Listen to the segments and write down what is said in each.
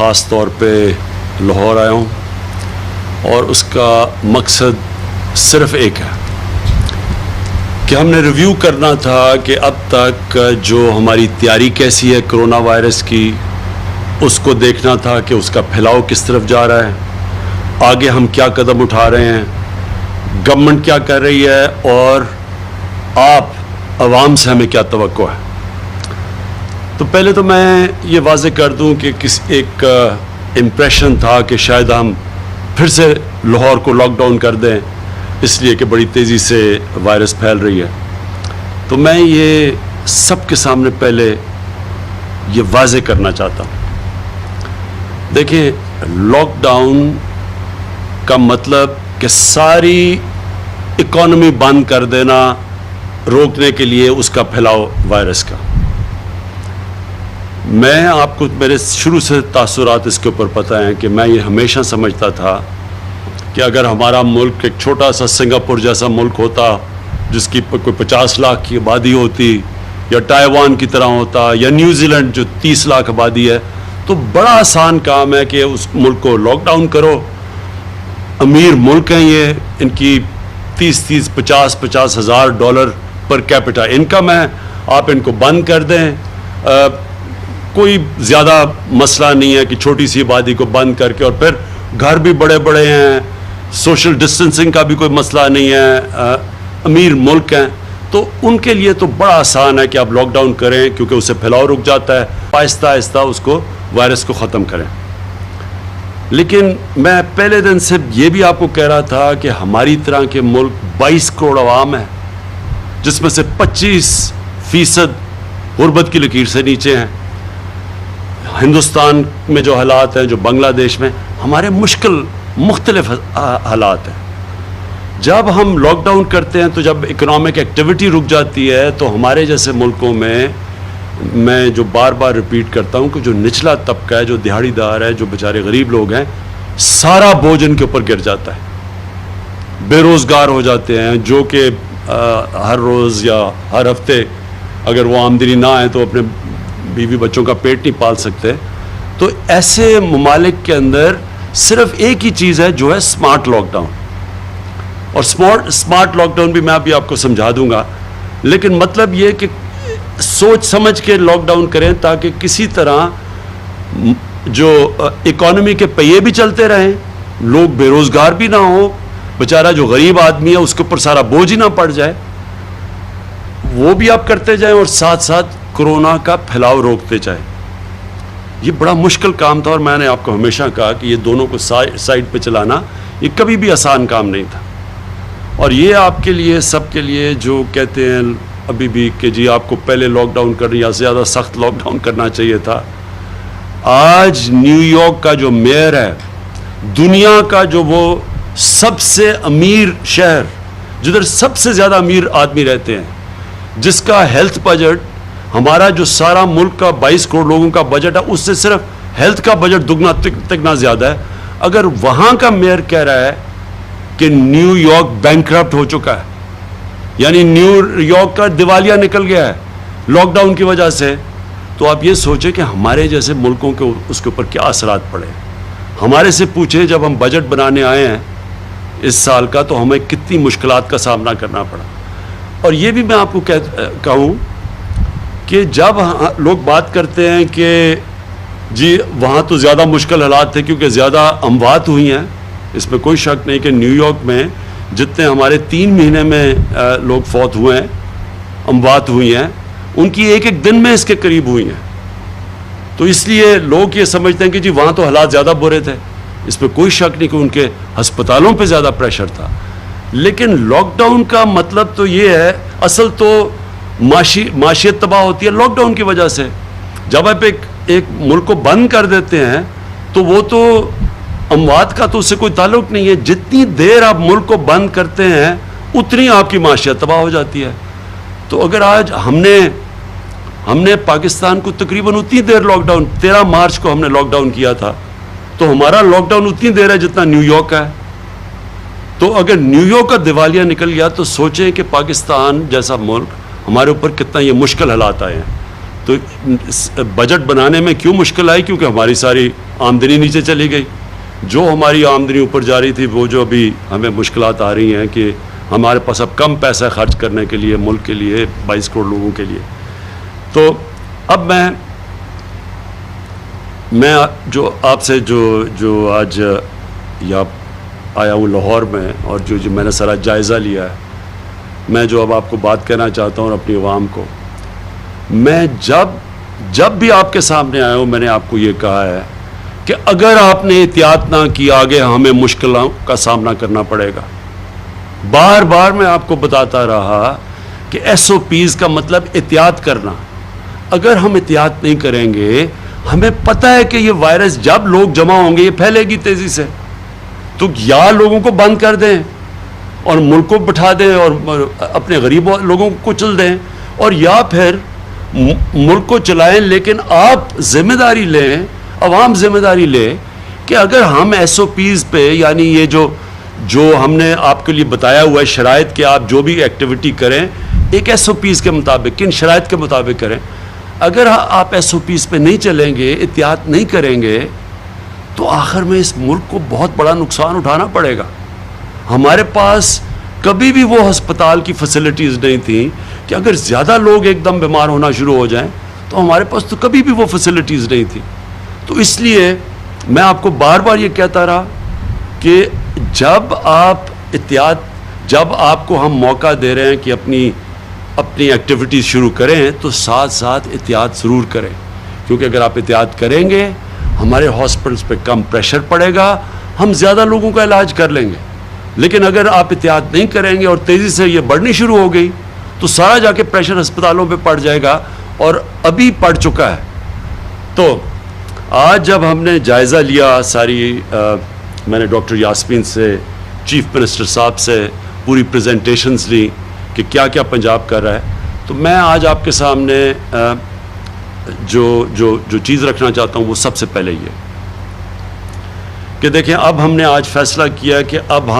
ख़ास तौर पे लाहौर आया हूँ और उसका मकसद सिर्फ़ एक है कि हमने रिव्यू करना था कि अब तक जो हमारी तैयारी कैसी है कोरोना वायरस की, उसको देखना था कि उसका फैलाव किस तरफ जा रहा है, आगे हम क्या कदम उठा रहे हैं, गवर्नमेंट क्या कर रही है और आप आवाम से हमें क्या तवक्को है। तो पहले तो मैं ये वाज़े कर दूं कि एक इम्प्रेशन था कि शायद हम फिर से लाहौर को लॉकडाउन कर दें इसलिए कि बड़ी तेज़ी से वायरस फैल रही है। तो मैं ये सबके सामने पहले ये वाज़े करना चाहता हूँ। देखिए, लॉकडाउन का मतलब कि सारी इकॉनमी बंद कर देना रोकने के लिए उसका फैलाव वायरस का। मैं आपको मेरे शुरू से तासुरात इसके ऊपर पता है कि मैं ये हमेशा समझता था कि अगर हमारा मुल्क एक छोटा सा सिंगापुर जैसा मुल्क होता जिसकी कोई 50 लाख की आबादी होती, या ताइवान की तरह होता, या न्यूजीलैंड जो 30 लाख आबादी है, तो बड़ा आसान काम है कि उस मुल्क को लॉकडाउन करो। अमीर मुल्क हैं ये, इनकी 30-50 हज़ार डॉलर पर कैपिटा इनकम है, आप इनको बंद कर दें। कोई ज़्यादा मसला नहीं है कि छोटी सी आबादी को बंद करके, और फिर घर भी बड़े बड़े हैं, सोशल डिस्टेंसिंग का भी कोई मसला नहीं है, अमीर मुल्क हैं, तो उनके लिए तो बड़ा आसान है कि आप लॉकडाउन करें क्योंकि उससे फैलाव रुक जाता है, आहिस्ता आहिस्ता उसको वायरस को ख़त्म करें। लेकिन मैं पहले दिन से ये भी आपको कह रहा था कि हमारी तरह के मुल्क 22 करोड़ आवाम है जिसमें से 25% गुर्बत की लकीर से नीचे हैं। हिंदुस्तान में जो हालात हैं, जो बांग्लादेश में, हमारे मुख्तलिफ हालात हैं। जब हम लॉकडाउन करते हैं तो जब इकोनॉमिक एक्टिविटी रुक जाती है तो हमारे जैसे मुल्कों में, मैं जो बार बार रिपीट करता हूँ कि जो निचला तबका है, जो दिहाड़ीदार है, जो बेचारे गरीब लोग हैं, सारा बोझ इनके ऊपर गिर जाता है। बेरोज़गार हो जाते हैं जो कि हर रोज़ या हर हफ्ते अगर वो आमदनी ना आए तो अपने बीवी बच्चों का पेट नहीं पाल सकते। तो ऐसे ममालिक के अंदर सिर्फ एक ही चीज़ है जो है स्मार्ट लॉकडाउन, और स्मार्ट लॉकडाउन भी मैं अभी आपको समझा दूंगा। लेकिन मतलब ये कि सोच समझ के लॉकडाउन करें ताकि किसी तरह जो इकॉनमी के पहिए भी चलते रहें, लोग बेरोज़गार भी ना हो, बेचारा जो गरीब आदमी है उसके ऊपर सारा बोझ ही ना पड़ जाए, वो भी आप करते जाएं और साथ साथ कोरोना का फैलाव रोकते जाएं। ये बड़ा मुश्किल काम था और मैंने आपको हमेशा कहा कि ये दोनों को साइड पे चलाना ये कभी भी आसान काम नहीं था। और ये आपके लिए, सबके लिए जो कहते हैं अभी भी कि जी आपको पहले लॉकडाउन करना या ज़्यादा सख्त लॉकडाउन करना चाहिए था, आज न्यूयॉर्क का जो मेयर है, दुनिया का जो वो सबसे अमीर शहर, जिधर सबसे ज़्यादा अमीर आदमी रहते हैं, जिसका हेल्थ बजट, हमारा जो सारा मुल्क का 22 करोड़ लोगों का बजट है, उससे सिर्फ हेल्थ का बजट दुगना तिगना ज़्यादा है। अगर वहाँ का मेयर कह रहा है कि न्यूयॉर्क बैंकरप्ट हो चुका है, यानी न्यूयॉर्क का दिवालिया निकल गया है लॉकडाउन की वजह से, तो आप ये सोचें कि हमारे जैसे मुल्कों के उसके ऊपर क्या असरात पड़े। हमारे से पूछे जब हम बजट बनाने आए हैं इस साल का तो हमें कितनी मुश्किलात का सामना करना पड़ा। और ये भी मैं आपको कहूँ कि जब लोग बात करते हैं कि जी वहाँ तो ज़्यादा मुश्किल हालात थे क्योंकि ज़्यादा अमवात हुई हैं, इसमें कोई शक नहीं कि न्यूयॉर्क में जितने हमारे 3 महीने में लोग फौत हुए हैं, अमवात हुई हैं, उनकी एक दिन में इसके करीब हुई हैं। तो इसलिए लोग ये समझते हैं कि जी वहाँ तो हालात ज़्यादा बुरे थे, इसमें कोई शक नहीं कि उनके हस्पतालों पे ज़्यादा प्रेशर था। लेकिन लॉकडाउन का मतलब तो ये है, असल तो माशियत तबाह होती है लॉकडाउन की वजह से। जब आप एक मुल्क को बंद कर देते हैं तो वो तो अमवात का तो उससे कोई ताल्लुक नहीं है। जितनी देर आप मुल्क को बंद करते हैं उतनी आपकी माशियत तबाह हो जाती है। तो अगर आज हमने पाकिस्तान को तकरीबन उतनी देर लॉकडाउन, 13 मार्च को हमने लॉकडाउन किया था, तो हमारा लॉकडाउन उतनी देर है जितना न्यूयॉर्क का है। तो अगर न्यूयॉर्क का दिवालिया निकल गया तो सोचें कि पाकिस्तान जैसा मुल्क, हमारे ऊपर कितना ये मुश्किल हालात आए हैं। تو بجٹ بنانے میں کیوں مشکل آئی؟ کیونکہ ہماری ساری آمدنی نیچے چلی گئی. جو ہماری آمدنی اوپر جا رہی تھی وہ جو ابھی ہمیں مشکلات آ رہی ہیں کہ ہمارے پاس اب کم پیسہ خرچ کرنے کے لیے ملک کے لیے 22 کروڑ لوگوں کے لیے. تو اب میں جو آپ سے جو آج یا آیا ہوں لاہور میں اور جو میں نے سارا جائزہ لیا ہے, میں جو اب آپ کو بات کہنا چاہتا ہوں اور اپنی عوام کو, میں جب بھی آپ کے سامنے آیا ہوں میں نے آپ کو یہ کہا ہے کہ اگر آپ نے احتیاط نہ کی آگے ہمیں مشکلوں کا سامنا کرنا پڑے گا. بار بار میں آپ کو بتاتا رہا کہ SOPs کا مطلب احتیاط کرنا. اگر ہم احتیاط نہیں کریں گے, ہمیں پتہ ہے کہ یہ وائرس جب لوگ جمع ہوں گے یہ پھیلے گی تیزی سے, تو یا لوگوں کو بند کر دیں اور ملک کو بٹھا دیں اور اپنے غریب لوگوں کو کچل دیں, اور یا پھر ملک کو چلائیں, لیکن آپ ذمہ داری لیں, عوام ذمہ داری لے کہ اگر ہم SOPs پہ, یعنی یہ جو ہم نے آپ کے لیے بتایا ہوا ہے شرائط کہ آپ جو بھی ایکٹیویٹی کریں ایک SOPs کے مطابق, کن شرائط کے مطابق کریں, اگر آپ SOPs پہ نہیں چلیں گے, احتیاط نہیں کریں گے, تو آخر میں اس ملک کو بہت بڑا نقصان اٹھانا پڑے گا. ہمارے پاس کبھی بھی وہ ہسپتال کی فیسلٹیز نہیں تھیں کہ اگر زیادہ لوگ ایک دم بیمار ہونا شروع ہو جائیں, تو ہمارے پاس تو کبھی بھی وہ فیسلٹیز نہیں تھی. تو اس لیے میں آپ کو بار بار یہ کہتا رہا کہ جب آپ کو ہم موقع دے رہے ہیں کہ اپنی ایکٹیویٹیز شروع کریں, تو ساتھ ساتھ احتیاط ضرور کریں, کیونکہ اگر آپ احتیاط کریں گے ہمارے ہاسپٹلس پہ کم پریشر پڑے گا, ہم زیادہ لوگوں کا علاج کر لیں گے. لیکن اگر آپ احتیاط نہیں کریں گے اور تیزی سے یہ بڑھنی شروع ہو گئی, تو سارا جا کے پریشر ہسپتالوں پہ پڑ جائے گا, اور ابھی پڑ چکا ہے. تو آج جب ہم نے جائزہ لیا ساری, میں نے ڈاکٹر یاسمین سے, چیف منسٹر صاحب سے پوری پریزنٹیشنز لی کہ کیا کیا پنجاب کر رہا ہے, تو میں آج آپ کے سامنے جو چیز رکھنا چاہتا ہوں وہ سب سے پہلے یہ کہ دیکھیں, اب ہم نے آج فیصلہ کیا کہ اب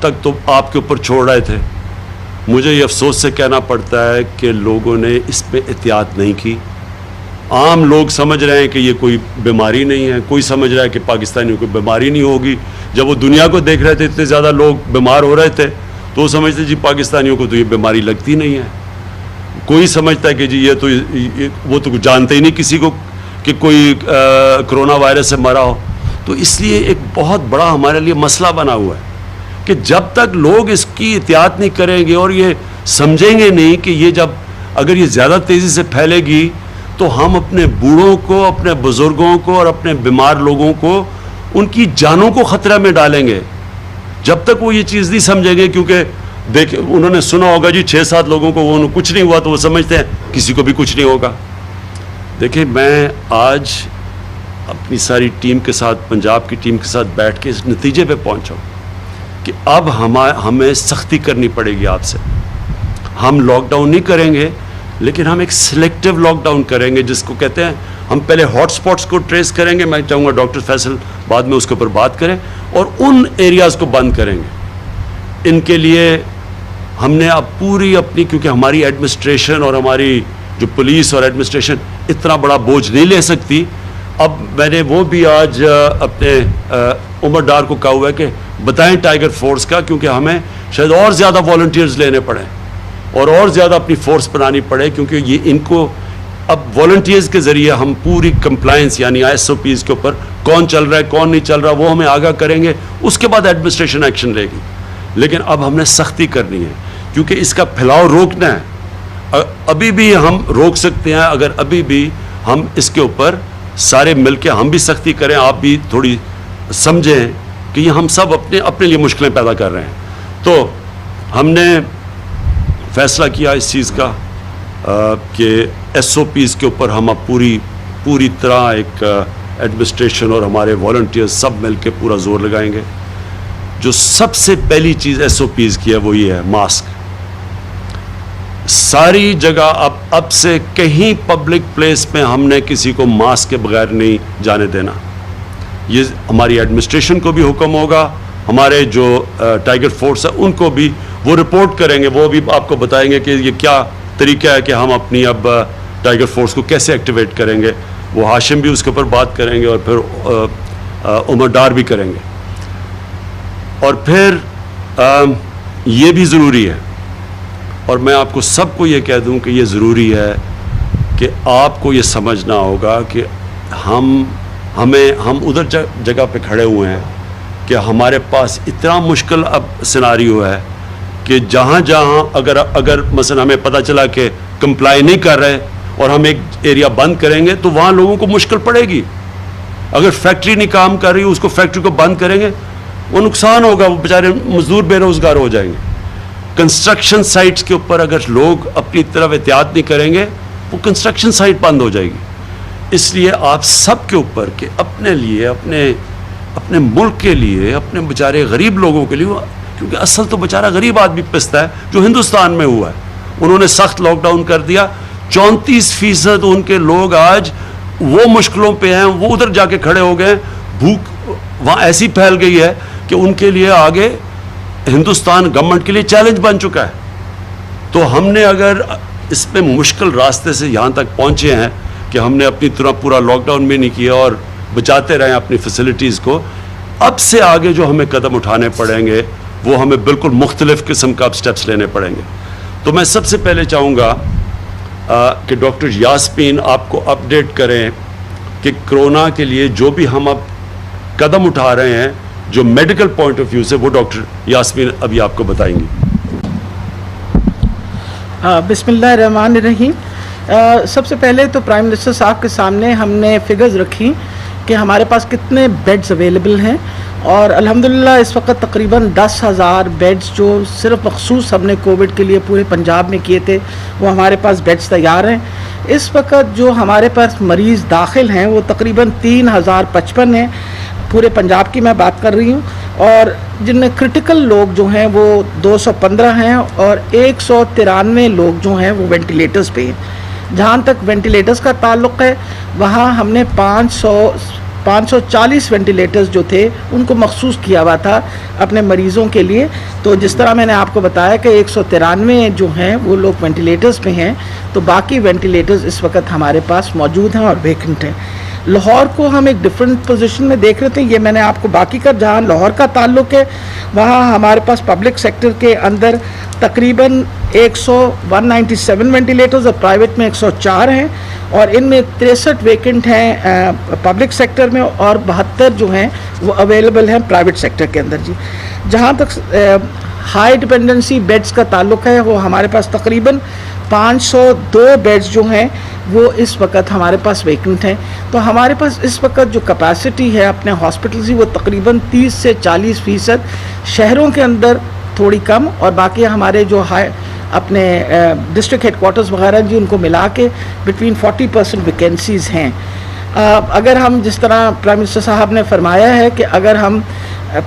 تک تو آپ کے اوپر چھوڑ رہے تھے. مجھے یہ افسوس سے کہنا پڑتا ہے کہ لوگوں نے اس پہ احتیاط نہیں کی. عام لوگ سمجھ رہے ہیں کہ یہ کوئی بیماری نہیں ہے, کوئی سمجھ رہا ہے کہ پاکستانیوں کو بیماری نہیں ہوگی. جب وہ دنیا کو دیکھ رہے تھے اتنے زیادہ لوگ بیمار ہو رہے تھے, تو وہ سمجھتے جی پاکستانیوں کو تو یہ بیماری لگتی نہیں ہے. کوئی سمجھتا ہے کہ جی وہ تو جانتے ہی نہیں کسی کو کہ کوئی کرونا وائرس سے مرا ہو. تو اس لیے ایک بہت بڑا ہمارے لیے مسئلہ بنا ہوا ہے کہ جب تک لوگ اس کی احتیاط نہیں کریں گے اور یہ سمجھیں گے نہیں کہ اگر یہ زیادہ تیزی سے پھیلے گی تو ہم اپنے بوڑھوں کو, اپنے بزرگوں کو اور اپنے بیمار لوگوں کو, ان کی جانوں کو خطرہ میں ڈالیں گے. جب تک وہ یہ چیز نہیں سمجھیں گے, کیونکہ دیکھ انہوں نے سنا ہوگا جی 6-7 لوگوں کو وہ کچھ نہیں ہوا, تو وہ سمجھتے ہیں کسی کو بھی کچھ نہیں ہوگا. دیکھیں, میں آج اپنی ساری ٹیم کے ساتھ, پنجاب کی ٹیم کے ساتھ بیٹھ کے اس نتیجے پہ پہنچا ہوں کہ اب ہمیں سختی کرنی پڑے گی آپ سے. ہم لاک ڈاؤن نہیں کریں گے, لیکن ہم ایک سلیکٹیو لاک ڈاؤن کریں گے, جس کو کہتے ہیں ہم پہلے ہاٹ سپاٹس کو ٹریس کریں گے. میں چاہوں گا ڈاکٹر فیصل بعد میں اس کے اوپر بات کریں, اور ان ایریاز کو بند کریں گے. ان کے لیے ہم نے اب پوری اپنی, کیونکہ ہماری ایڈمنسٹریشن اور ہماری جو پولیس اور ایڈمنسٹریشن اتنا بڑا بوجھ نہیں لے سکتی. اب میں نے وہ بھی آج اپنے عمر ڈار کو کہا ہوا ہے کہ بتائیں ٹائیگر فورس کا, کیونکہ ہمیں شاید اور زیادہ والنٹیئرز لینے پڑیں اور زیادہ اپنی فورس بنانی پڑے, کیونکہ یہ ان کو اب والنٹیئرز کے ذریعے ہم پوری کمپلائنس یعنی SOPs کے اوپر کون چل رہا ہے کون نہیں چل رہا وہ ہمیں آگاہ کریں گے. اس کے بعد ایڈمنسٹریشن ایکشن لے گی. لیکن اب ہم نے سختی کرنی ہے, کیونکہ اس کا پھیلاؤ روکنا ہے. ابھی بھی ہم روک سکتے ہیں اگر ابھی بھی ہم اس کے اوپر سارے مل کے ہم بھی سختی کریں, آپ بھی تھوڑی سمجھیں کہ یہ ہم سب اپنے لیے مشکلیں پیدا کر رہے ہیں. تو ہم نے فیصلہ کیا اس چیز کا کہ SOPs کے اوپر ہم اب پوری طرح ایک ایڈمنسٹریشن اور ہمارے والنٹیئرز سب مل کے پورا زور لگائیں گے. جو سب سے پہلی چیز SOPs کی ہے وہ یہ ہے ماسک. ساری جگہ اب سے کہیں پبلک پلیس میں ہم نے کسی کو ماسک کے بغیر نہیں جانے دینا. یہ ہماری ایڈمنسٹریشن کو بھی حکم ہوگا, ہمارے جو ٹائیگر فورس ہے ان کو بھی, وہ رپورٹ کریں گے, وہ بھی آپ کو بتائیں گے کہ یہ کیا طریقہ ہے کہ ہم اپنی اب टाइगर फोर्स को कैसे एक्टिवेट करेंगे, वो हाशिम भी उसके ऊपर बात करेंगे और फिर उमर डार भी करेंगे। और फिर ये भी ज़रूरी है, और मैं आपको सबको ये कह दूं कि ये ज़रूरी है कि आपको ये समझना होगा कि हम उधर जगह पे खड़े हुए हैं कि हमारे पास इतना मुश्किल अब सिनारियो है कि जहाँ अगर मसलन हमें पता चला कि कंप्लाई नहीं कर रहे और हम एक एरिया बंद करेंगे तो वहाँ लोगों को मुश्किल पड़ेगी। अगर फैक्ट्री नहीं काम कर रही, उसको फैक्ट्री को बंद करेंगे, वो नुकसान होगा, वो बेचारे मजदूर बेरोज़गार हो जाएंगे। कंस्ट्रक्शन साइट्स के ऊपर अगर लोग अपनी तरफ एहतियात नहीं करेंगे, वो कंस्ट्रक्शन साइट बंद हो जाएगी। इसलिए आप सब के ऊपर के अपने लिए, अपने मुल्क के लिए, अपने बेचारे गरीब लोगों के लिए, क्योंकि असल तो बेचारा गरीब आदमी पिसता है जो हिंदुस्तान में हुआ है। उन्होंने सख्त लॉकडाउन कर दिया, 34% उनके लोग आज वो मुश्किलों पे हैं, वो उधर जाके खड़े हो गए। भूख वहाँ ऐसी फैल गई है कि उनके लिए आगे हिंदुस्तान गवर्नमेंट के लिए चैलेंज बन चुका है। तो हमने अगर इसमें मुश्किल रास्ते से यहाँ तक पहुँचे हैं कि हमने अपनी तरह पूरा लॉकडाउन भी नहीं किया और बचाते रहे अपनी फैसिलिटीज़ को, अब से आगे जो हमें कदम उठाने पड़ेंगे वो हमें बिल्कुल मुख्तलिफ किस्म का स्टेप्स लेने पड़ेंगे। तो मैं सबसे पहले चाहूँगा कि डॉक्टर यास्मीन आपको अपडेट करें कि कोरोना के लिए जो भी हम अब कदम उठा रहे हैं, जो मेडिकल पॉइंट ऑफ व्यू से, वो डॉक्टर यास्मीन अभी आपको बताएंगी। बिस्मिल्लाहिर्रहमानिर्रहीम। सबसे पहले तो प्राइम मिनिस्टर साहब के सामने हमने फिगर्स रखी कि हमारे पास कितने बेड्स अवेलेबल हैं, और अल्हम्दुलिल्लाह इस वक्त तकरीबन 10,000 बेड्स जो सिर्फ मखसूस हमने कोविड के लिए पूरे पंजाब में किए थे, वो हमारे पास बेड्स तैयार हैं। इस वक्त जो हमारे पास मरीज़ दाखिल हैं वो तकरीबन 3,055 हैं, पूरे पंजाब की मैं बात कर रही हूँ, और जिनमें क्रिटिकल लोग जो हैं वो 215 हैं और 193 लोग जो हैं वो वेंटिलेटर्स पे हैं। जहाँ तक वेंटिलेटर्स का ताल्लुक़ है, वहाँ हमने 540 वेंटिलेटर्स जो थे उनको मखसूस किया हुआ था अपने मरीज़ों के लिए। तो जिस तरह मैंने आपको बताया कि 193 जो हैं वो लोग वेंटिलेटर्स पे हैं, तो बाकी वेंटिलेटर्स इस वक्त हमारे पास मौजूद हैं और वेकेंट हैं। लाहौर को हम एक डिफरेंट पोजीशन में देख रहे थे, ये मैंने आपको बाकी का, जहाँ लाहौर का ताल्लुक़ है वहाँ हमारे पास पब्लिक सेक्टर के अंदर तकरीबन 197 वेंटिलेटर्स और प्राइवेट में 104 हैं, और इनमें 63 वेकेंट हैं पब्लिक सेक्टर में और 72 जो हैं वो अवेलेबल हैं प्राइवेट सेक्टर के अंदर जी। जहाँ तक हाई डिपेंडेंसी बेड्स का ताल्लुक़ है, वो हमारे पास तकरीबन 502 बेड्स जो हैं वो इस वक्त हमारे पास वेकेंट हैं। तो हमारे पास इस वक्त जो कैपेसिटी है अपने हॉस्पिटल की वो तकरीबन 30 से 40% शहरों के अंदर थोड़ी कम, और बाकी हमारे जो अपने डिस्ट्रिक्ट हेडक्वार्टर्स वगैरह जी उनको मिला के बिटवीन 40% वैकेंसीज़ हैं। अगर हम जिस तरह प्राइम मिनिस्टर साहब ने फरमाया है कि अगर हम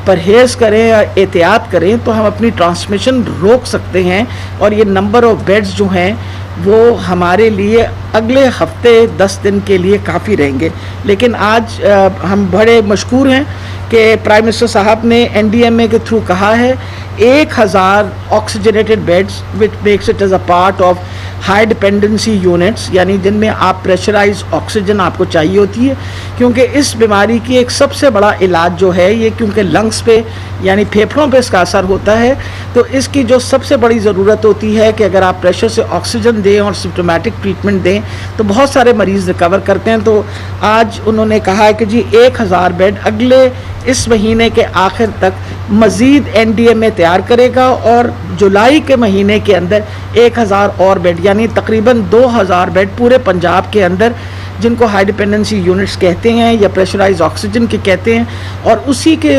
परहेज़ करें या एहतियात करें तो हम अपनी ट्रांसमिशन रोक सकते हैं, और ये नंबर ऑफ़ बेड्स जो हैं वो हमारे लिए अगले हफ्ते 10 दिन के लिए काफ़ी रहेंगे। लेकिन आज हम बड़े मशकूर हैं कि प्राइम मिनिस्टर साहब ने NDMA के थ्रू कहा है 1000 oxygenated beds which makes it as a part of high dependency units, यानी जिनमें आप प्रेशराइज ऑक्सीजन आपको चाहिए होती है, क्योंकि इस बीमारी की एक सबसे बड़ा इलाज जो है ये, क्योंकि लंग्स पे यानी फेफड़ों पे इसका असर होता है, तो इसकी जो सबसे बड़ी ज़रूरत होती है कि अगर आप प्रेशर से ऑक्सीजन दें और सिम्प्टोमेटिक ट्रीटमेंट दें तो बहुत सारे मरीज़ रिकवर करते हैं। तो आज उन्होंने कहा है कि जी 1000 बेड अगले इस महीने के आखिर तक मज़ीद NDMA तैयार करेगा, और जुलाई के महीने के अंदर 1000 और बेड यानी तकरीबन 2000 बेड पूरे पंजाब के अंदर, जिनको हाई डिपेंडेंसी यूनिट्स कहते हैं या प्रेशराइज ऑक्सीजन के कहते हैं, और उसी के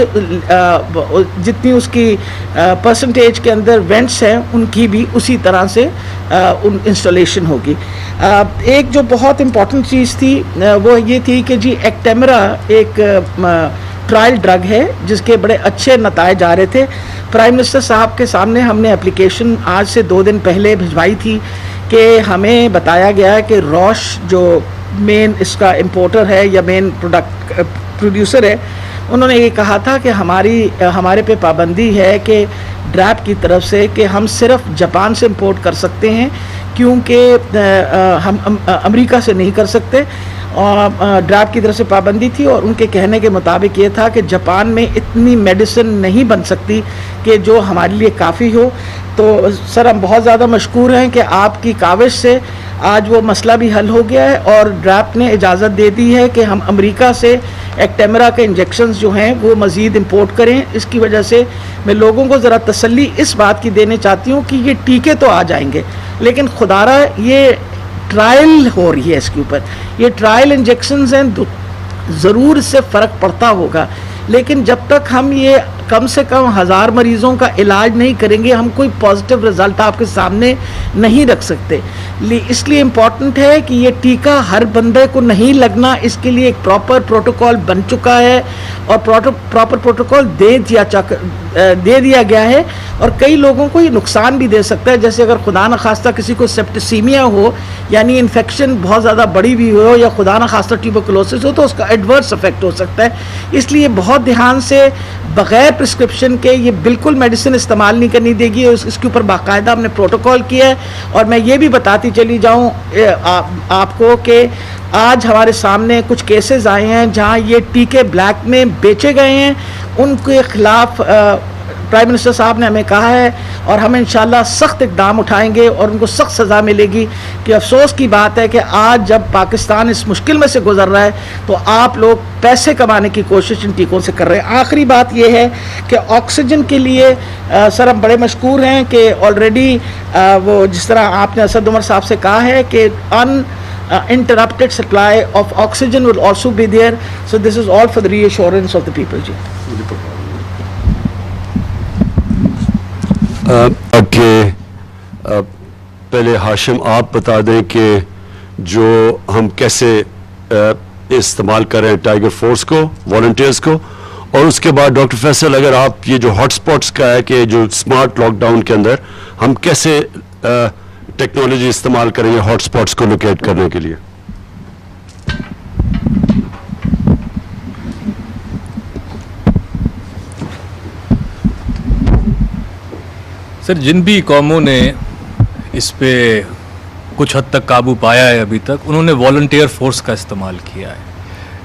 जितनी उसकी परसेंटेज के अंदर वेंट्स हैं उनकी भी उसी तरह से उन इंस्टॉलेशन होगी। एक जो बहुत इम्पॉर्टेंट चीज़ थी वो ये थी कि जी एक्टेमरा एक ट्रायल ड्रग है जिसके बड़े अच्छे नताइज आ रहे थे। प्राइम मिनिस्टर साहब के सामने हमने एप्लीकेशन आज से 2 दिन पहले भिजवाई थी कि हमें बताया गया है कि रॉश जो मेन इसका इंपोर्टर है या मेन प्रोड्यूसर है, उन्होंने ये कहा था कि हमारे पे पाबंदी है कि ड्रैप की तरफ से कि हम सिर्फ जापान से इंपोर्ट कर सकते हैं, क्योंकि हम अमेरिका से नहीं कर सकते और ड्राफ्ट की तरफ से पाबंदी थी, और उनके कहने के मुताबिक ये था कि जापान में इतनी मेडिसिन नहीं बन सकती कि जो हमारे लिए काफ़ी हो। तो सर हम बहुत ज़्यादा मशकूर हैं कि आपकी काविश से आज वो मसला भी हल हो गया है और ड्राफ्ट ने इजाज़त दे दी है कि हम अमेरिका से एक्टेमरा के इंजेक्शन्स जो हैं वो मज़ीद इंपोर्ट करें। इसकी वजह से मैं लोगों को ज़रा तसल्ली इस बात की देना चाहती हूँ कि ये टीके तो आ जाएंगे, लेकिन खुदारा ये ट्रायल हो रही है इसके ऊपर, ये ट्रायल इंजेक्शन्स हैं, ज़रूर इससे फ़र्क पड़ता होगा, लेकिन जब तक हम ये कम से कम 1000 मरीज़ों का इलाज नहीं करेंगे हम कोई पॉजिटिव रिज़ल्ट आपके सामने नहीं रख सकते। इसलिए इम्पॉर्टेंट है कि ये टीका हर बंदे को नहीं लगना, इसके लिए एक प्रॉपर प्रोटोकॉल बन चुका है और प्रॉपर प्रोटोकॉल दे दिया गया है, और कई लोगों को ये नुकसान भी दे सकता है। जैसे अगर खुदा न खास्ता किसी को सेप्टिसीमिया हो, यानी इन्फेक्शन बहुत ज़्यादा बड़ी भी हो, या खुदा न खास्ता ट्यूबरकुलोसिस हो, तो उसका एडवर्स इफेक्ट हो सकता है। इसलिए बहुत ध्यान से बग़ैर प्रिस्क्रिप्शन के ये बिल्कुल मेडिसिन इस्तेमाल नहीं करनी देगी, और इसके ऊपर बाकायदा हमने प्रोटोकॉल किया है। और मैं ये भी बताती चली जाऊँ आपको कि आज हमारे सामने कुछ केसेस आए हैं जहाँ ये टीके ब्लैक में बेचे गए हैं, उनके ख़िलाफ़ प्राइम मिनिस्टर साहब ने हमें कहा है और हम इंशाल्लाह सख्त इक़दाम उठाएंगे और उनको सख्त सज़ा मिलेगी। कि अफसोस की बात है कि आज जब पाकिस्तान इस मुश्किल में से गुजर रहा है तो आप लोग पैसे कमाने की कोशिश इन टीकों से कर रहे हैं। आखिरी बात यह है कि ऑक्सीजन के लिए सर हम बड़े मशकूर हैं कि ऑलरेडी वो जिस तरह आपने असद उमर साहब से कहा है कि uninterrupted supply of oxygen will also be there. So this is all for the reassurance of the people. जी पहले हाशिम आप बता दें कि जो हम कैसे इस्तेमाल कर रहे हैं टाइगर फोर्स को, वॉलंटियर्स को, और उसके बाद डॉक्टर फैसल अगर आप ये जो हॉटस्पॉट्स का है कि जो स्मार्ट लॉकडाउन के अंदर हम कैसे टेक्नोलॉजी इस्तेमाल करेंगे हॉटस्पॉट्स को लोकेट करने के लिए। सर जिन भी कौमों ने इस पे कुछ हद तक काबू पाया है अभी तक, उन्होंने वॉलंटियर फोर्स का इस्तेमाल किया है।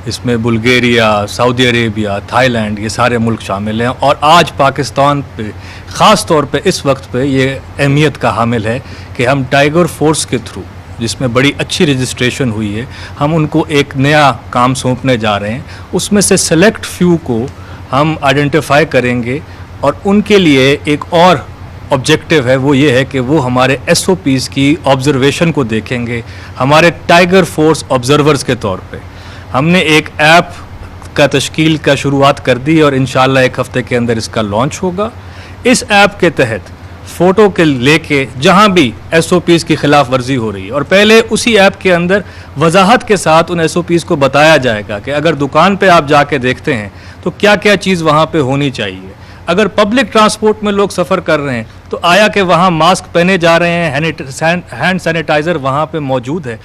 इसमें बुल्गारिया, सऊदी अरेबिया, थाईलैंड, ये सारे मुल्क शामिल हैं, और आज पाकिस्तान पे ख़ास तौर पे इस वक्त पे ये अहमियत का हामिल है कि हम टाइगर फोर्स के थ्रू, जिसमें बड़ी अच्छी रजिस्ट्रेशन हुई है, हम उनको एक नया काम सौंपने जा रहे हैं। उसमें से सेलेक्ट फ्यू को हम आइडेंटिफाई करेंगे और उनके लिए एक और ऑब्जेक्टिव है, वो ये है कि वो हमारे SOPs की ऑब्जर्वेशन को देखेंगे हमारे टाइगर फोर्स ऑब्जर्वर्स के तौर पे। हमने एक ऐप का तश्कील का शुरुआत कर दी और इंशाल्लाह एक हफ़्ते के अंदर इसका लॉन्च होगा। इस ऐप के तहत फ़ोटो के लेके जहाँ भी SOPs की खिलाफ वर्जी हो रही है, और पहले उसी ऐप के अंदर वजाहत के साथ उन SOPs को बताया जाएगा कि अगर दुकान पे आप जाके देखते हैं तो क्या क्या चीज़ वहाँ पे होनी चाहिए। अगर पब्लिक ट्रांसपोर्ट में लोग सफ़र कर रहे हैं तो आया कि वहाँ मास्क पहने जा रहे हैं, हैंड सैनिटाइज़र वहाँ पे मौजूद है।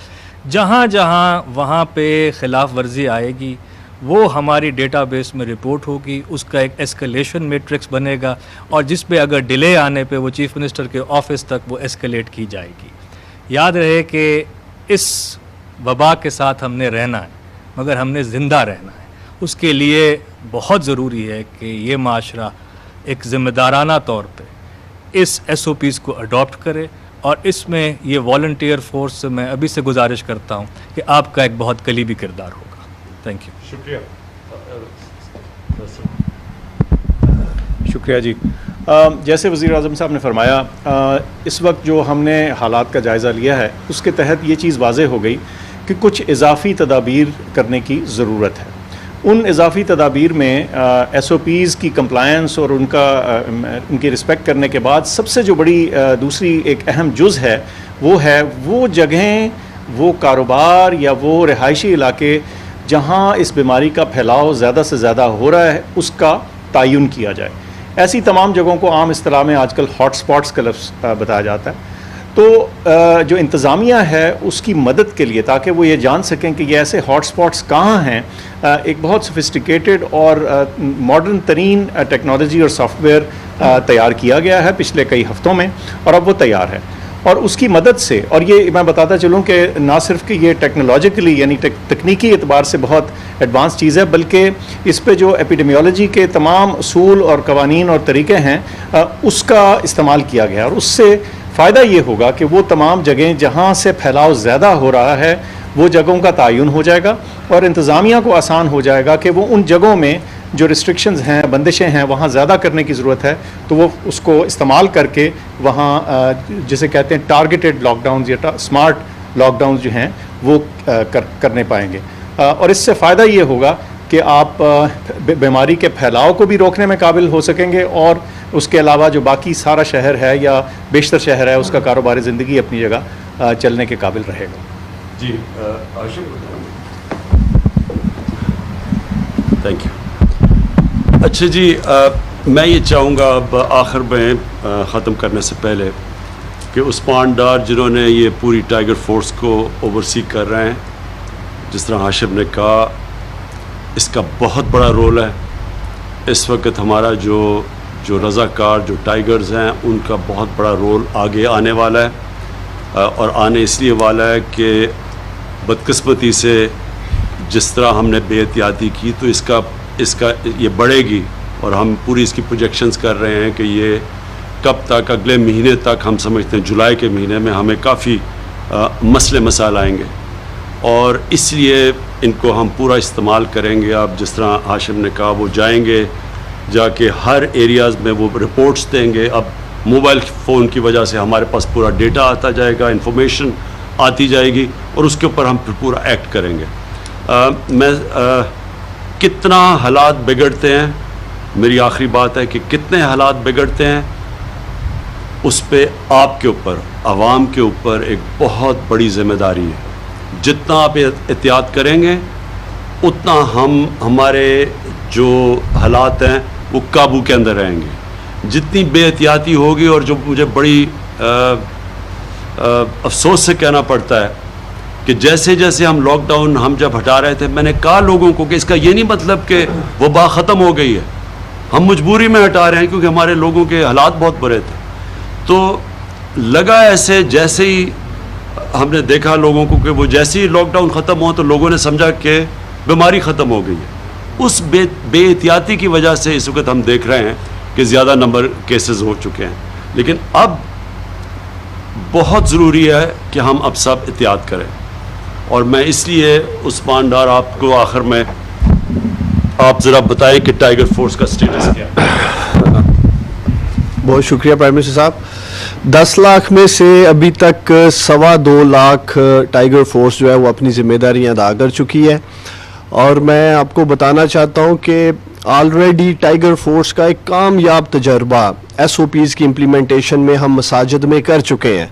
जहाँ जहाँ वहाँ पे ख़िलाफ़ वर्जी आएगी वो हमारी डेटाबेस में रिपोर्ट होगी, उसका एक एस्केलेशन मैट्रिक्स बनेगा, और जिस पे अगर डिले आने पे वो चीफ़ मिनिस्टर के ऑफिस तक वो एस्केलेट की जाएगी। याद रहे कि इस वबा के साथ हमने रहना है, मगर हमने ज़िंदा रहना है। उसके लिए बहुत ज़रूरी है कि ये माशरा एक ज़िम्मेदाराना तौर पे इस SOPs को अडॉप्ट करे, और इसमें ये वॉलंटियर फोर्स से मैं अभी से गुजारिश करता हूँ कि आपका एक बहुत कलीबी किरदार होगा। Thank you. शुक्रिया जी। जैसे वज़ीर आज़म साहब ने फरमाया, इस वक्त जो हमने हालात का जायज़ा लिया है उसके तहत ये चीज़ वाज़ेह हो गई कि कुछ इजाफ़ी तदाबीर करने की ज़रूरत है। उन इजाफ़ी तदाबीर में SOPs की कंप्लायंस और उनकी रिस्पेक्ट करने के बाद सबसे जो बड़ी दूसरी एक अहम जुज़ है वो जगहें, वो कारोबार या वो रिहायशी इलाके जहाँ इस बीमारी का फैलाव ज़्यादा से ज़्यादा हो रहा है उसका तयन किया जाए। ऐसी तमाम जगहों को आम इस्तिलाह में आजकल हॉट स्पॉट्स का लफ्ज़ बताया जाता है। तो जो इंतज़ामिया है उसकी मदद के लिए, ताकि वो ये जान सकें कि ये ऐसे हॉट स्पॉट्स कहाँ हैं, एक बहुत सोफिस्टिकेटेड और मॉडर्न तरीन टेक्नोलॉजी और सॉफ्टवेयर तैयार किया गया है पिछले कई हफ़्तों में, और अब वो तैयार है। اور اس کی مدد سے, اور یہ میں بتاتا چلوں کہ نہ صرف کہ یہ ٹیکنالوجیکلی یعنی تکنیکی اعتبار سے بہت ایڈوانس چیز ہے, بلکہ اس پہ جو ایپیڈیمیولوجی کے تمام اصول اور قوانین اور طریقے ہیں اس کا استعمال کیا گیا, اور اس سے فائدہ یہ ہوگا کہ وہ تمام جگہیں جہاں سے پھیلاؤ زیادہ ہو رہا ہے وہ جگہوں کا تعین ہو جائے گا, اور انتظامیہ کو آسان ہو جائے گا کہ وہ ان جگہوں میں جو ریسٹرکشنز ہیں, بندشیں ہیں, وہاں زیادہ کرنے کی ضرورت ہے تو وہ اس کو استعمال کر کے وہاں جسے کہتے ہیں ٹارگیٹڈ لاک ڈاؤنز یا اسمارٹ لاک ڈاؤنز جو ہیں وہ کرنے پائیں گے. اور اس سے فائدہ یہ ہوگا کہ آپ بیماری کے پھیلاؤ کو بھی روکنے میں قابل ہو سکیں گے, اور اس کے علاوہ جو باقی سارا شہر ہے یا بیشتر شہر ہے اس کا کاروباری زندگی اپنی جگہ چلنے کے قابل رہے گا. جی تھینک یو. اچھا جی, میں یہ چاہوں گا اب آخر میں ختم کرنے سے پہلے کہ عثمان ڈار جنہوں نے یہ پوری ٹائیگر فورس کو اوورسی کر رہے ہیں, جس طرح ہاشم نے کہا, اس کا بہت بڑا رول ہے. اس وقت ہمارا جو رضاکار جو ٹائیگرز ہیں ان کا بہت بڑا رول آگے آنے والا ہے, اور آنے اس لیے والا ہے کہ بدقسمتی سے جس طرح ہم نے بے احتیاطی کی تو اس کا یہ بڑھے گی, اور ہم پوری اس کی پروجیکشنز کر رہے ہیں کہ یہ کب تک, اگلے مہینے تک, ہم سمجھتے ہیں جولائی کے مہینے میں ہمیں کافی مسئلے مسائل آئیں گے, اور اس لیے ان کو ہم پورا استعمال کریں گے. اب جس طرح ہاشم نے کہا وہ جائیں گے, جا کے ہر ایریاز میں وہ رپورٹس دیں گے. اب موبائل فون کی وجہ سے ہمارے پاس پورا ڈیٹا آتا جائے گا, انفارمیشن آتی جائے گی, اور اس کے اوپر ہم پھر پورا ایکٹ کریں گے. میں کتنا حالات بگڑتے ہیں, میری آخری بات ہے کہ کتنے حالات بگڑتے ہیں, اس پہ آپ کے اوپر, عوام کے اوپر ایک بہت بڑی ذمہ داری ہے. جتنا آپ احتیاط کریں گے اتنا ہمارے جو حالات ہیں وہ قابو کے اندر رہیں گے. جتنی بے احتیاطی ہوگی, اور جو مجھے بڑی افسوس سے کہنا پڑتا ہے کہ جیسے جیسے ہم لاک ڈاؤن ہم جب ہٹا رہے تھے, میں نے کہا لوگوں کو کہ اس کا یہ نہیں مطلب کہ وبا ختم ہو گئی ہے, ہم مجبوری میں ہٹا رہے ہیں کیونکہ ہمارے لوگوں کے حالات بہت برے تھے. تو لگا ایسے جیسے ہی ہم نے دیکھا لوگوں کو کہ وہ جیسے ہی لاک ڈاؤن ختم ہوا تو لوگوں نے سمجھا کہ بیماری ختم ہو گئی ہے. اس بے احتیاطی کی وجہ سے اس وقت ہم دیکھ رہے ہیں کہ زیادہ نمبر کیسز ہو چکے ہیں. لیکن اب بہت ضروری ہے کہ ہم اب سب احتیاط کریں, اور میں اس لیے عثمان ڈار آپ کو آخر میں آپ ذرا بتائیں کہ ٹائیگر فورس کا سٹیٹس کیا ہے. بہت شکریہ پرائم منسٹر صاحب. 10 لاکھ میں سے ابھی تک 2.25 لاکھ ٹائیگر فورس جو ہے وہ اپنی ذمہ داریاں ادا کر چکی ہے, اور میں آپ کو بتانا چاہتا ہوں کہ آلریڈی ٹائیگر فورس کا ایک کامیاب تجربہ SOPs کی امپلیمنٹیشن میں ہم مساجد میں کر چکے ہیں.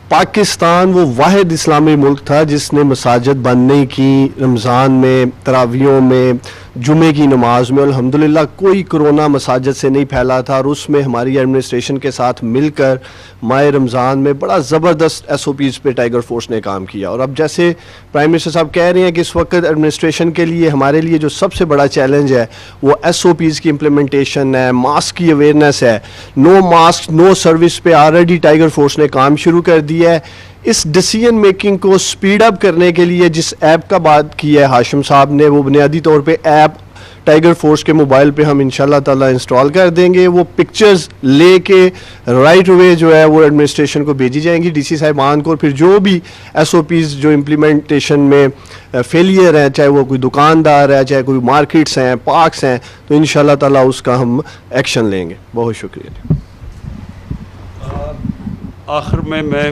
پاکستان وہ واحد اسلامی ملک تھا جس نے مساجد بند نہیں کی, رمضان میں, تراویحوں میں, جمعے کی نماز میں. الحمدللہ کوئی کرونا مساجد سے نہیں پھیلا تھا, اور اس میں ہماری ایڈمنسٹریشن کے ساتھ مل کر ماہ رمضان میں بڑا زبردست SOPs پہ ٹائیگر فورس نے کام کیا. اور اب جیسے پرائم منسٹر صاحب کہہ رہے ہیں کہ اس وقت ایڈمنسٹریشن کے لیے ہمارے لیے جو سب سے بڑا چیلنج ہے وہ SOPs کی امپلیمنٹیشن ہے, ماسک کی اویئرنیس ہے. نو ماسک نو سروس پہ آلریڈی ٹائیگر فورس نے کام شروع کر دیا ہے. اس ڈیسیجن میکنگ کو سپیڈ اپ کرنے کے لیے جس ایپ کا بات کی ہے ہاشم صاحب نے, وہ بنیادی طور پہ ایپ ٹائیگر فورس کے موبائل پہ ہم انشاءاللہ تعالی انسٹال کر دیں گے. وہ پکچرز لے کے رائٹ اوے جو ہے وہ ایڈمنسٹریشن کو بھیجی جائیں گی, DC صاحبان کو, اور پھر جو بھی SOPs جو امپلیمنٹیشن میں فیلئر ہیں, چاہے وہ کوئی دکاندار ہے, چاہے کوئی مارکیٹس ہیں, پارکس ہیں, تو انشاءاللہ تعالی اس کا ہم ایکشن لیں گے. بہت شکریہ. آخر میں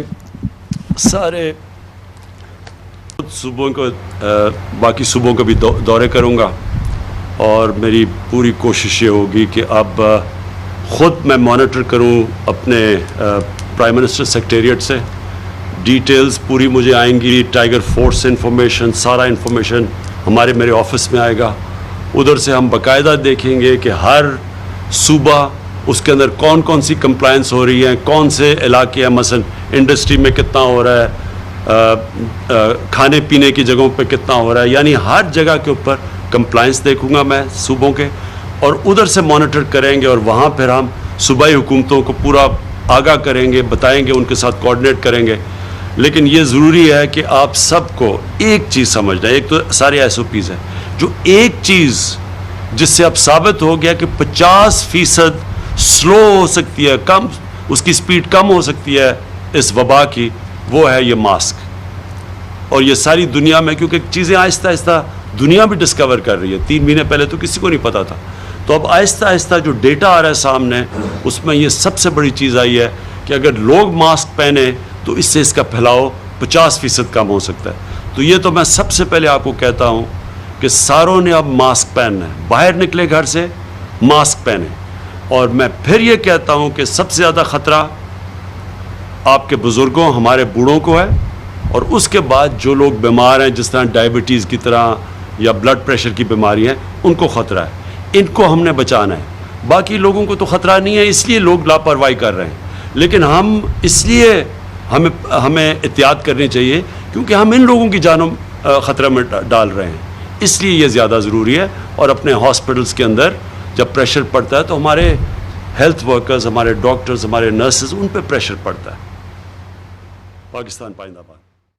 سارے صوبوں کو, باقی صوبوں کا بھی دورے کروں گا, اور میری پوری کوشش یہ ہوگی کہ اب خود میں مانیٹر کروں اپنے پرائم منسٹر سیکریٹریٹ سے. ڈیٹیلز پوری مجھے آئیں گی, ٹائیگر فورس سے انفارمیشن, سارا انفارمیشن میرے آفس میں آئے گا. ادھر سے ہم باقاعدہ دیکھیں گے کہ ہر صوبہ اس کے اندر کون کون سی کمپلائنس ہو رہی ہیں, کون سے علاقے ہیں, مثلا انڈسٹری میں کتنا ہو رہا ہے, کھانے پینے کی جگہوں پہ کتنا ہو رہا ہے. یعنی ہر جگہ کے اوپر کمپلائنس دیکھوں گا میں صوبوں کے, اور ادھر سے مانیٹر کریں گے, اور وہاں پھر ہم صوبائی حکومتوں کو پورا آگاہ کریں گے, بتائیں گے, ان کے ساتھ کوآرڈینیٹ کریں گے. لیکن یہ ضروری ہے کہ آپ سب کو ایک چیز سمجھنا ہے. ایک تو سارے ایس او پیز ہیں, جو ایک چیز جس سے اب ثابت ہو گیا کہ 50% سلو ہو سکتی ہے, کم اس کی سپیڈ کم ہو سکتی ہے اس وبا کی, وہ ہے یہ ماسک. اور یہ ساری دنیا میں, کیونکہ چیزیں آہستہ آہستہ دنیا بھی ڈسکور کر رہی ہے, 3 مہینے پہلے تو کسی کو نہیں پتا تھا, تو اب آہستہ آہستہ جو ڈیٹا آ رہا ہے سامنے, اس میں یہ سب سے بڑی چیز آئی ہے کہ اگر لوگ ماسک پہنے تو اس سے اس کا پھیلاؤ 50% کم ہو سکتا ہے. تو یہ تو میں سب سے پہلے آپ کو کہتا ہوں کہ ساروں نے اب ماسک پہننا ہے, باہر نکلے گھر سے ماسک پہنے. اور میں پھر یہ کہتا ہوں کہ سب سے زیادہ خطرہ آپ کے بزرگوں, ہمارے بوڑھوں کو ہے, اور اس کے بعد جو لوگ بیمار ہیں جس طرح ڈائبٹیز کی طرح یا بلڈ پریشر کی بیماری ہیں, ان کو خطرہ ہے. ان کو ہم نے بچانا ہے. باقی لوگوں کو تو خطرہ نہیں ہے, اس لیے لوگ لاپرواہی کر رہے ہیں. لیکن ہم اس لیے ہمیں احتیاط کرنی چاہیے کیونکہ ہم ان لوگوں کی جانوں خطرہ میں ڈال رہے ہیں, اس لیے یہ زیادہ ضروری ہے. اور اپنے ہاسپٹلس کے اندر جب پریشر پڑتا ہے تو ہمارے ہیلتھ ورکرز, ہمارے ڈاکٹرز, ہمارے نرسز, ان پہ پریشر پڑتا ہے. پاکستان پائندہ باد.